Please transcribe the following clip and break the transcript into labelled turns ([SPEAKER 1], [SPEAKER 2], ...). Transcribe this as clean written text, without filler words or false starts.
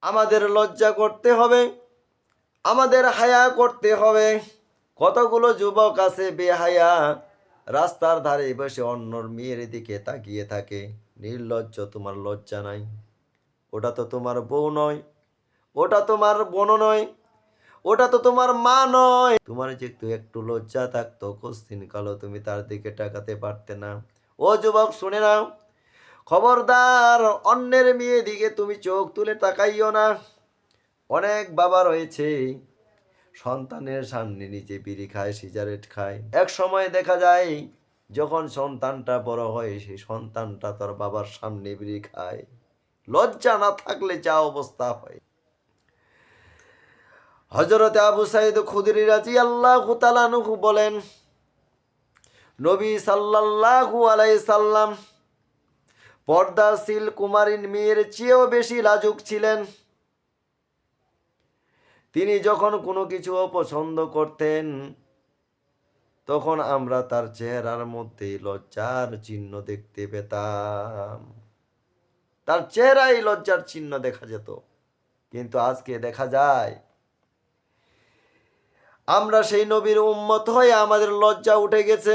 [SPEAKER 1] আমাদের লজ্জা করতে হবে, আমাদের হায়া করতে হবে। কতগুলো যুবক আছে বেহায়া, রাস্তার ধারে বসে অন্যর মেয়ের দিকে তাকিয়ে থাকে। নির্লজ্জ, তোমার লজ্জা নাই? ওটা তো তোমার বউ নয়, ওটা তোমার বোন নয়, ওটা তো তোমার মা নয়। তোমার যে একটু একটু লজ্জা থাকতো, কোসদিন কালো তুমি তার দিকে তাকাতে পারতে না। ও যুবক, শুনে নাও, খবরদার অন্যের মেয়ে দিকে তুমি চোখ তুলে তাকাইও না। অনেক বাবা রয়েছে সন্তানের সামনে নিজে বিড়ি খায়, সিগারেট খায়। এক সময় দেখা যায় যখন সন্তানটা বড় হয়, সেই সন্তানটা তার বাবার সামনে বিড়ি খায়। লজ্জা না থাকলে যা অবস্থা হয়। হযরতে আবু সাঈদ খুদরি রাদিয়াল্লাহু তাআলা আনহু বলেন, নবী সাল্লাল্লাহু আলাইহি সাল্লাম পর্দাশীল কুমারীর মেয়ের চেয়েও বেশি লাজুক ছিলেন। তিনি যখন কোনো কিছু অপছন্দ করতেন, তখন আমরা তার চেহারার মধ্যে লজ্জার চিহ্ন দেখতে পেতাম। তার চেহারায় লজ্জার চিহ্ন দেখা যেত। কিন্তু আজকে দেখা যায় আমরা সেই নবীর উম্মত হয়ে আমাদের লজ্জা উঠে গেছে।